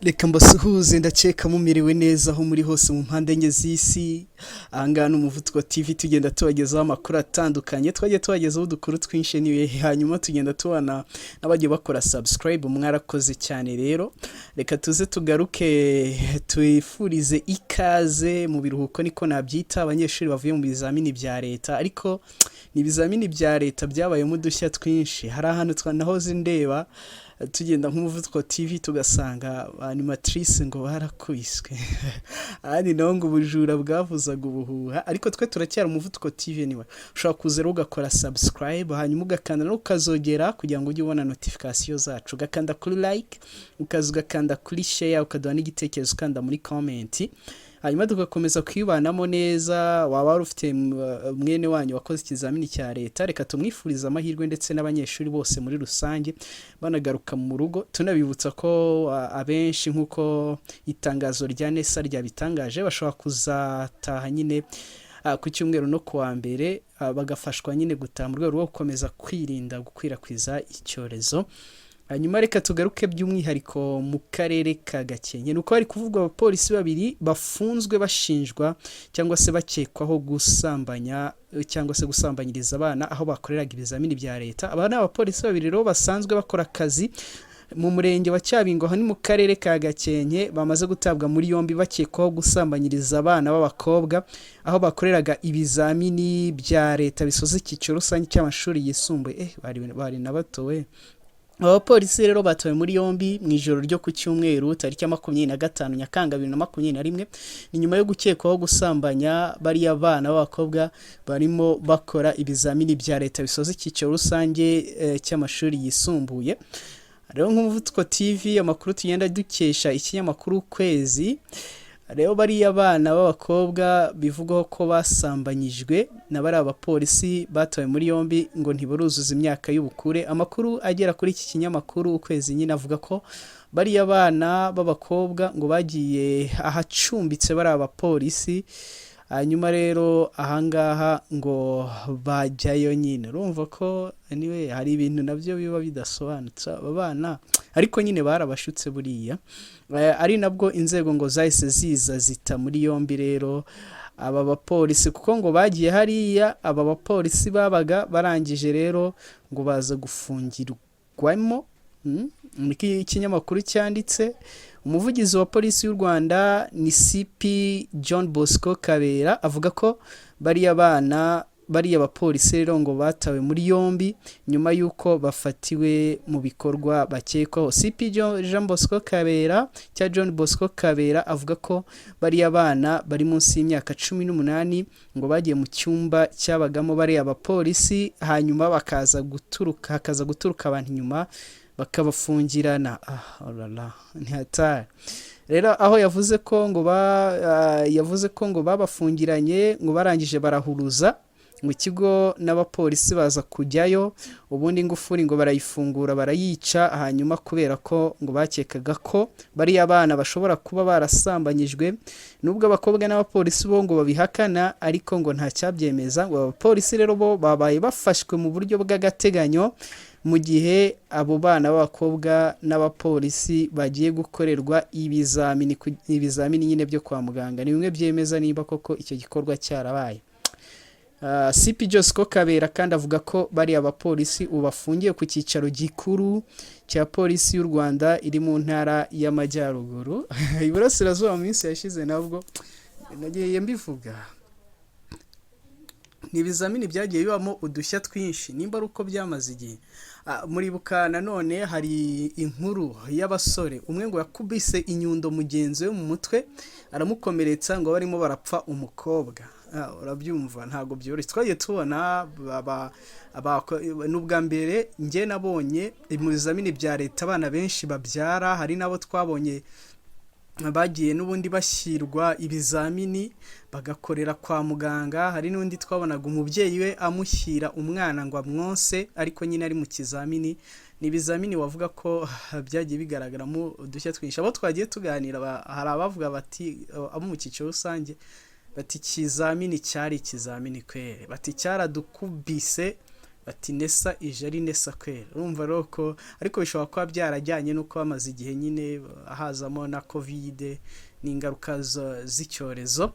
Reka mbasuhuze ndakeka mumiriwe neza aho muri hose mu mpande enye z'isi. Ahangaha ni Umuvuduko TV tugenda tubagezaho amakuru atandukanye, twagiye tubagezaho udukuru twinshi niwe, hanyuma tugenda tubana n'abagiye bakora subscribe. Mwarakoze cyane rero, reka tuze tugaruke twifurize ikaze mu biruhuko niko nabyita abanyeshuri bavuye mu bizamini bya leta, ariko ni ibizamini bya leta byabayemo udushya twinshi. Hari ahantu twanahoze ndeba tugenda nk'Umuvuduko TV tugasanga animatrice ngo barakubiswe ahandi naho ngo ubujura bwavuzaga ubuhuha, ariko twe turacyari Umuvuduko TV anyway. Ushobora kuza rero ugakora subscribe, hanyuma ugakanda no ukazogera kugira ngo ujye ubona notification zacu, ugakanda kuri like, ugakanda kuri share, ukaduha n'igitekerezo ukanda muri comment, hanyuma tugakomeza kwibanamo neza. Waba wari ufite mwene wanyu wakoze ikizamini cya leta, reka tumwifuriza amahirwe ndetse n'abanyeshuri bose muri rusange banagaruka mu rugo. Tunabibutsa ko abenshi nk'uko itangazo rya NESA ryabitangaje bashobora kuzataha nyine ku cyumweru no kuwa mbere, bagafashwa nyine gutaha mu rwego rwo gukomeza kwirinda gukwirakwiza icyorezo. Hanyuma reka tugaruke by'umwihariko mu karere ka Gakenke. Nuko hari kuvugwa abapolisi babiri bafunzwe bashinjwa cyangwa se bakekwaho gusambanya cyangwa se gusambanyiriza abana aho bakoreraga ibizamini bya leta. Aba ni abapolisi babiri rero basanzwe bakora akazi mu murenge wa Cyabingo hani mu karere ka Gakenke, bamaze gutabwa muri yombi bakekwaho gusambanyiriza abana b'abakobwa aho bakoreraga ibizamini bya leta bisoza icyiciro rusange cy'amashuri yisumbuye. Bari nabatowe. Abapolisi rero batawe muri yombi mu ijoro ryo ku cyumweru tariki ya 25 Nyakanga 2021, ni nyuma yo gukekwaho gusambanya bari abana b'abakobwa barimo bakora ibizamini bya leta bisoza icyiciro rusange cy'amashuri yisumbuye. Rero nk'Umuvuduko TV amakuru tugenda dukesha ikinyamakuru Ukwezi, rero bari abana b'abakobwa bivugwaho ko basambanyijwe na bari abapolisi batawe muri yombi ngo ntibaruzuza imyaka y'ubukure. Amakuru agera kuri iki kinyamakuru Ukwezi nyine avuga ko bari abana b'abakobwa ngo bagiye ahacumbitse bari abapolisi, hanyuma rero ahangaha ngo bajyayo nyine. Urumva ko anyway hari ibintu nabyo biba bidasobanutse aba bana, ariko nyine barabashutse buriya. Ari nabwo inzego ngo zahise ziza zita muri yombi rero aba bapolisi, kuko ngo bagiye hariya aba bapolisi babaga barangije rero ngo baza gufungirwamo. Iki kinyamakuru cyanditse umuvugizi wa polisi y'u Rwanda ni CP John Bosco Kabera avuga ko bari abapolisi rero ngo batawe muri yombi nyuma y'uko bafatiwe mu bikorwa bakekwaho. CP John Bosco Kabera cya John Bosco Kabera avuga ko bari abana bari munsi y'imyaka 18 ngo bagiye mu cyumba cyabagamo bari abapolisi, hanyuma hakaza guturuka abantu inyuma bakabafungirana. Ntihatari rero aho yavuze ko ngo babafungiranye ngo barangije barahuruza mu kigo n'abapolisi baza kujyayo, ubundi ingufuri ngo barayifungura barayica, hanyuma kubera ko ngo bakekaga ko bari abana bashobora kuba barasambanyijwe. Nubwo abakobwa n'abapolisi bo ngo babihakana, ariko ngo nta cyabyemeza. Ngo abapolisi rero bo babaye bafashwe mu buryo bw'agateganyo mu gihe abo bana b'abakobwa n'abapolisi bagiye gukorerwa ibizamini nyine byo kwa muganga. Ni bimwe byemeza niba koko icyo gikorwa cyarabaye. CP Bosco Kabera kandi avuga ko bari abapolisi ubafungiye ku cyicaro gikuru cya polisi y'u Rwanda iri mu ntara y'Amajyaruguru. Iburasirazuba mu minsi yashize nabwo nagiye mbivuga, ni ibizamini byagiye bibamo udushya twinshi nimba ari uko byamaze igihe. Muribuka nanone hari inkuru y'abasore, umwe ngo yakubise inyundo mugenzi we mu mutwe aramukomeretsa ngo barimo barapfa umukobwa. Urabyumva ntago byoroshye. Twagiye tubona n'ubwa mbere njye nabonye mu bizamini bya leta abana benshi babyara, hari nabo twabonye bagiye n'ubundi bashyirwa ibizamini bagakorera kwa muganga, hari n'undi twabonaga umubyeyi we amushyira umwana ngo amwonse ariko nyine ari mu kizamini. Ni ibizamini wavuga ko byagiye bigaragaramo udushya twinshi. Abo twagiye tuganira hari abavuga bati abo mu cyiciro rusange bati ikizamini cyari ikizamini kwere, bati cyaradukubise bati nesa ije ari nesa kwera, urumva rero ko ariko bishobora kuba byarajyanye n'uko bamaze igihe nyine hazamo na covid n'ingaruka z'icyorezo.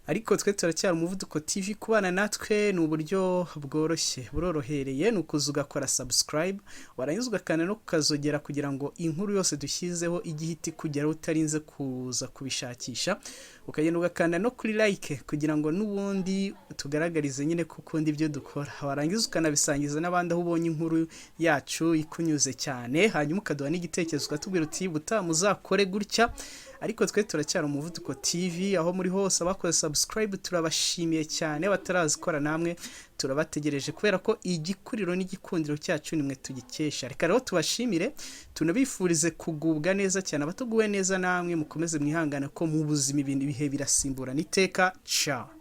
Ariko twe turacyari Umuvuduko TV, kubana natwe ni uburyo bworoshye burorohereye, ni ukuza ugakora subscribe, warangiza ugakanda no kukazogera kugira ngo inkuru yose dushyizeho igihita ikugeraho utarinze kuza kubishakisha, ukagenda ugakanda no kuri like kugira ngo n'ubundi tugaragarize nyine ko ukunda ibyo dukora, warangiza ukanabisangiza n'abandi aho ubonye inkuru yacu ikunyuze cyane, hanyuma ukaduha n'igitekerezo ukatubwira uti butaha muzakore gutya. Ariko twe turacyari Umuvuduko TV, aho muri hose abakoze subscribe turabashimiye cyane, batarazikora namwe turabategereje, kubera ko igikuriro n'igikundiro cyacu nimwe tugikesha. Reka rero tubashimire, tunabifurize kugubwa neza cyane, abatuguwe neza namwe mukomeze mwihangane ko mu buzima ibintu bihe birasimburana iteka. Ciao.